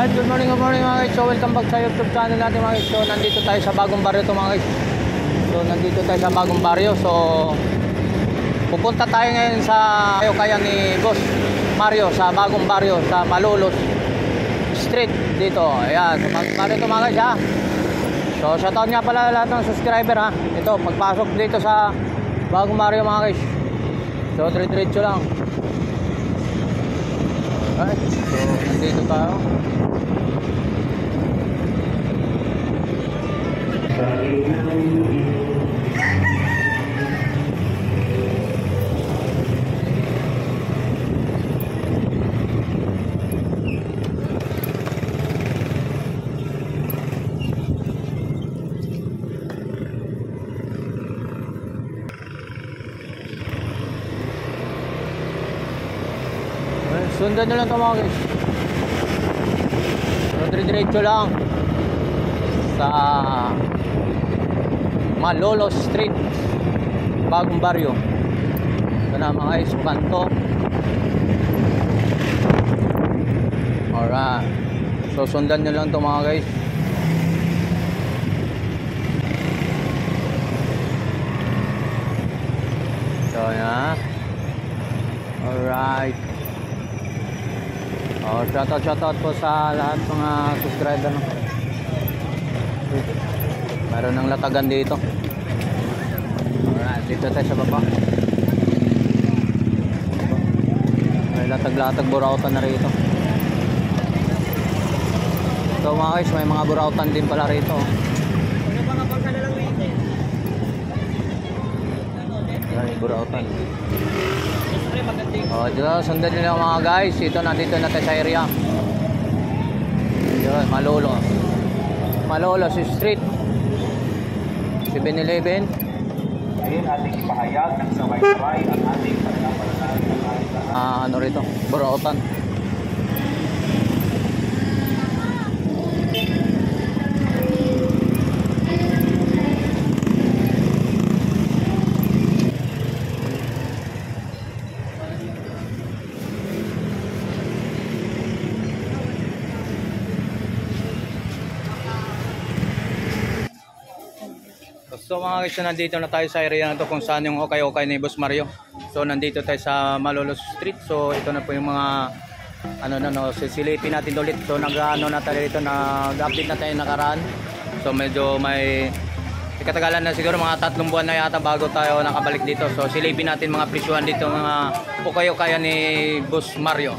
Alright, good morning mga guys. So welcome back sa YouTube channel natin mga guys. So nandito tayo sa bagong baryo to mga guys. So nandito tayo sa bagong baryo. So pupunta tayo ngayon sa kaya ni Boss Mario sa bagong baryo sa Malolos Street dito. Ayan, sa bagong baryo to mga guys ha. So shoutout nga pala lahat ng subscriber ha. Ito, pagpasok dito sa bagong baryo mga guys. So diretso lang. Alright, so nandito tayo. Sundan nyo lang ito mga guys. So diretso lang sa Malolos Street, bagong baryo. Ito na mga guys, kanto. Alright, so sundan nyo lang ito mga guys. So yan. Alright. Oh, shoutout po sa lahat mga subscriber no. Meron ng latagan dito. Alright, dito tayo sa baba. May latag-latag burautan na rito. So mga guys, may mga burautan din pala rito. May burautan. Oh, dito, sundan nyo lang mga guys. Nandito na tayo sa area. Yun, Malolos Street 7-Eleven. Ngayon ating ipahayag ng sabay-sabay ang ating pagkakaroon ng ano rito? Burautan. So mga guys, nandito na tayo sa area na to kung saan yung okay ni Boss Mario. So nandito tayo sa Malolos Street. So ito na po yung mga sisilipin natin ulit. So nag-ano na tayo dito, nag-update na tayo nakaraan. So medyo may katagalan na siguro, mga 3 buwan na yata bago tayo nakabalik dito. So silipin natin mga presyuhan dito, mga okay ni Boss Mario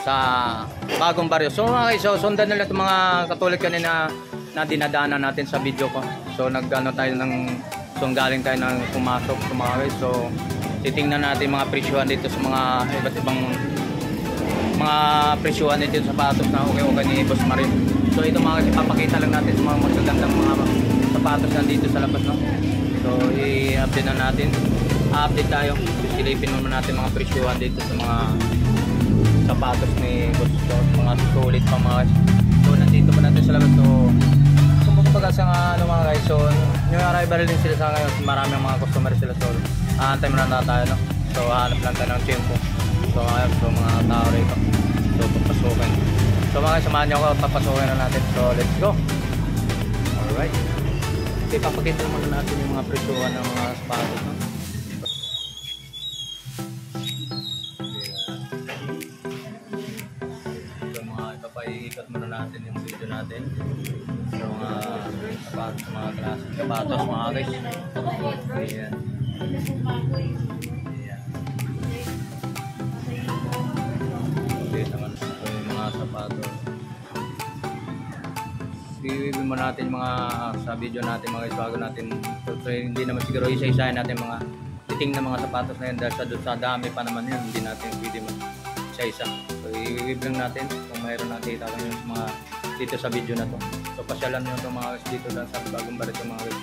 sa bagong baryo. So mga guys, so sundan na lang itong mga katulad kanina na dinadaanan natin sa video ko. So nag-ano tayo galing tayo ng pumasok sa mga guys. So titingnan natin mga presyuhan dito sa mga iba't ibang mga presyuhan dito sa sapatos na okay ni Boss Mario. So ito mga guys, ipapakita lang natin sa mga magagandang mga sapatos na dito sa labas no. So i-update na natin. Update tayo. Silipin naman natin mga presyuhan dito sa mga sapatos ni Boss. So mga sulit pa mga guys. So nandito pa natin sa labas. So kumbaga sa mga guys, so new arrival din sila sa ngayon, maraming mga customer sila, so aantay mo na tayo no. So hanap lang tayo ng tempo. So ngayon, so mga tao rito, so papasukin. So mga guys, samahan nyo ako, papasukin na natin. So let's go. Alright, okay, papakita muna natin yung mga presyuhan ng mga sapatos no? So mga ipapaiikot muna natin yung video natin. So mga sapatos, mga klaseng sapatos mga guys. Ayan. Ayan. Naman so, yung mga sapatos. I-review mo natin mga sa video natin mga guys bago natin. So hindi naman siguro isa-isahin natin mga titing na mga sapatos na yun dahil sa dami pa naman yun. Hindi natin pwede isa-isa. So i-review lang natin kung mayroon nakita ko yung mga dito sa video na to. So pasyalan nyo ito mga guys dito lang sa bagong baryo mga guys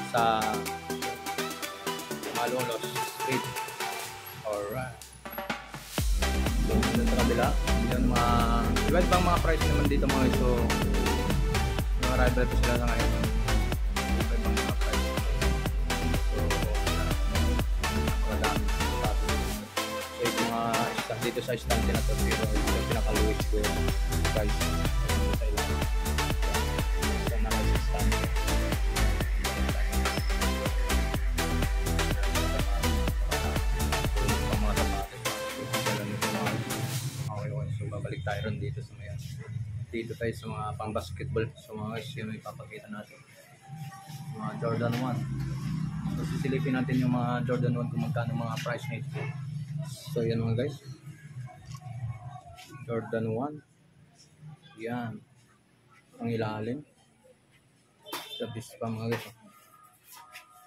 sa Malolos Street. Alright. So dito sa kabila yun mga iba't ibang mga price naman dito mga guys. So mga rival po sila sa ngayon. Iba't ibang mga price. So napakadami. So yung mga dito sa stand na to, pero ito yung pinaka-lowest price. nandito tayo sa mga pang basketball. So mga guys, yun yung ipapakita natin. Mga Jordan 1. So sisilipin natin yung mga Jordan 1 kung magkano mga price nito. So yan mga guys. Jordan 1. Yan. Ang ilalim. Sabis pa mga guys.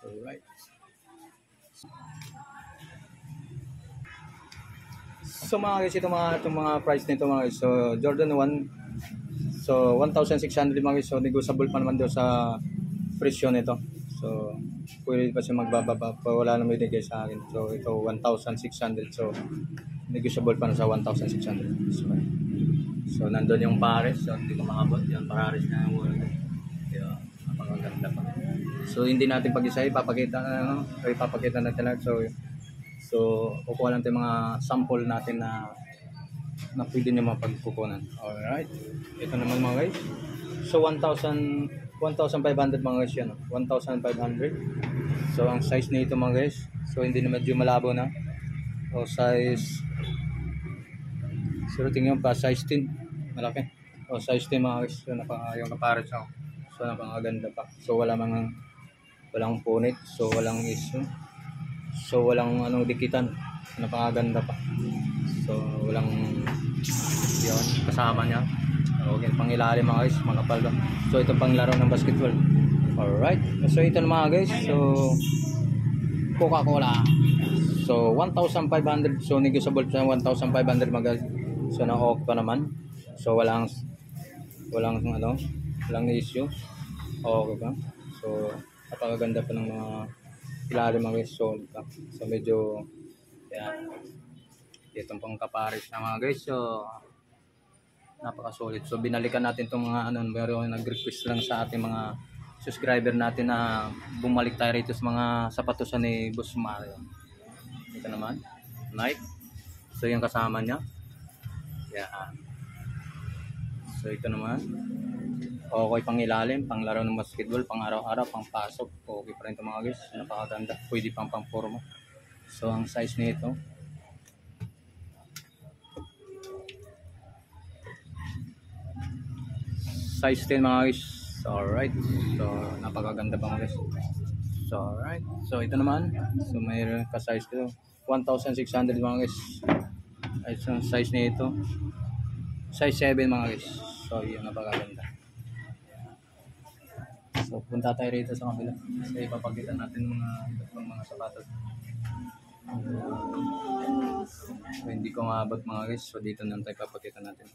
Alright. So mga guys, itong mga price nito mga guys. So Jordan 1. So 1,600 mga guys. So negotiable pa naman daw sa presyo nito. So pwede pa siya magbababa pa, wala na may bigay sa akin. So ito 1,600. So negotiable pa na sa 1,600. So nandun yung pares. So hindi ko makabot. Yung pares na yung word. Yung napakaganda pa. So hindi natin pag-isa ipapakita natin lahat. So kukuha lang tayo mga sample natin na pwede nyo mapagkukunan. Alright. Ito naman mga guys. So 1,500 mga guys yan. 1,500. So ang size nito mga guys. So hindi na medyo malabo na. O size. So tingnan pa size 10. Malaki. O size 10 mga guys. So yung kapares ako. So napakaganda pa. So walang punit. So walang issue. So walang dikitan. Napakaganda pa. So walang yun kasama niya. Okay, pang ilalim mga guys, makapal ba. So ito pang laro ng basketball. Alright. So ito na mga guys. So Coca-Cola. So 1,500. So negotiable sa 1,500 mga guys. So na-off pa naman. So walang issue. Okay ba? So napakaganda pa ng mga ilalim mga guys. So medyo yan. Itong pang kapares na mga guys. So napaka-solid. So binalikan natin itong mga meron nag-request lang sa ating mga subscriber natin na bumalik tayo rito sa mga sapatosan ni Boss Mario. Ito naman, Nike. So yung kasama niya. Yan. So ito naman. Okay pang ilalim, pang laro ng basketball, pang araw-araw, pang pasok. Okay pa rin ito mga guys. Napakaganda. Pwede pang forma. So ang size nito. Size 10 mga guys. Alright. So napakaganda pa mga guys. So alright. So ito naman. So mayroon ka size dito. 1,600 mga guys. Ay so size nito. Size 7 mga guys. So yun napakaganda. So punta tayo rito sa kabila. So ipapakita natin mga sapatos. So hindi ko maabot mga guys. So dito na tayo papakita natin.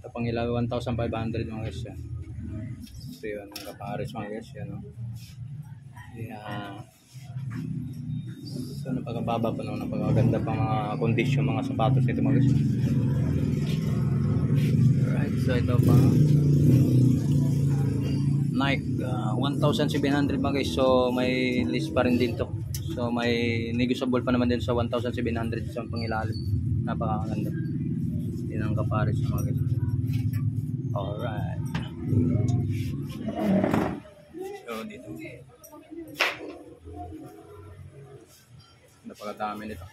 Ito pang ilaw 1,500 mga guys yan. So yun, ang kapares mga guys yan. Yan. So napakababa pa naman, napakaganda pa mga kondisyon mga sapatos nito mga guys. Alright, so ito pa Nike 1,700 mga guys. So may list pa rin din to. So may negotiable pa naman din sa 1,700 sa pangilalim. Napakaganda. Yan ang kapares mga guys. Alright. So dito. Napakadami nito.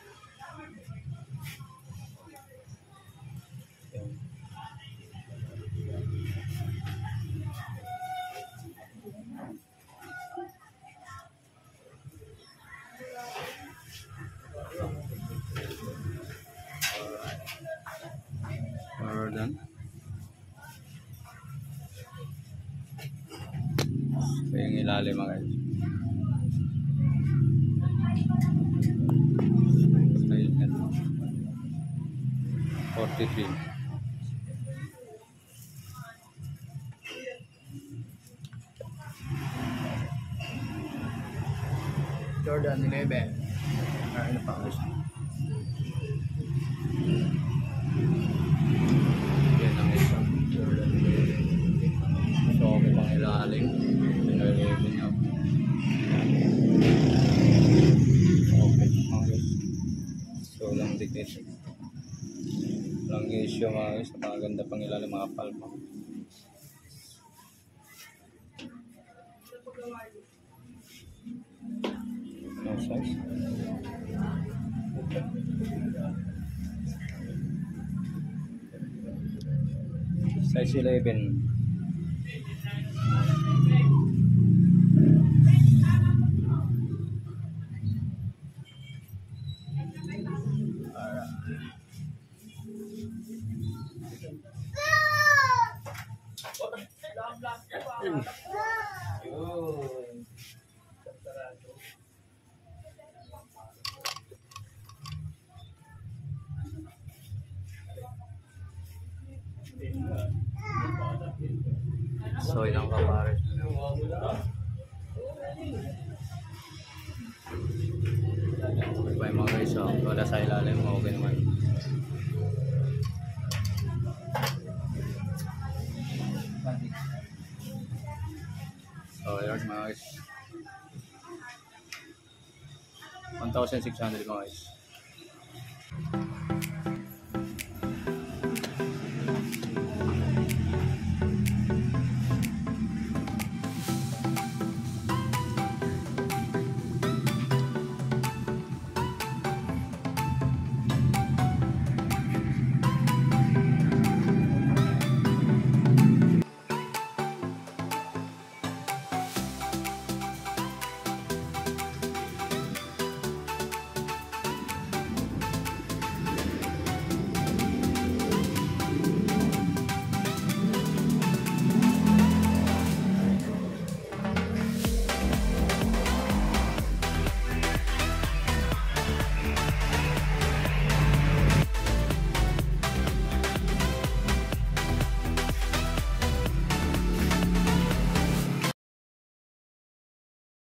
Jordan. So yung ilalim mga guys. Style nito. 43. Jordan 11. Ano pa guys? Yan ang isa. Jordan 11. So okay pang ilalim. Pinag-11 niya. Okay. Okay. So lang dikit. Lang issue mga guys. Napakaganda pang ilalim mga palpa. No size. Size 11. So ilang kapares na lang. Okay pa yung mga guys, so wala sa ilalim, okay naman. So yun mga guys, 1,600 mga guys.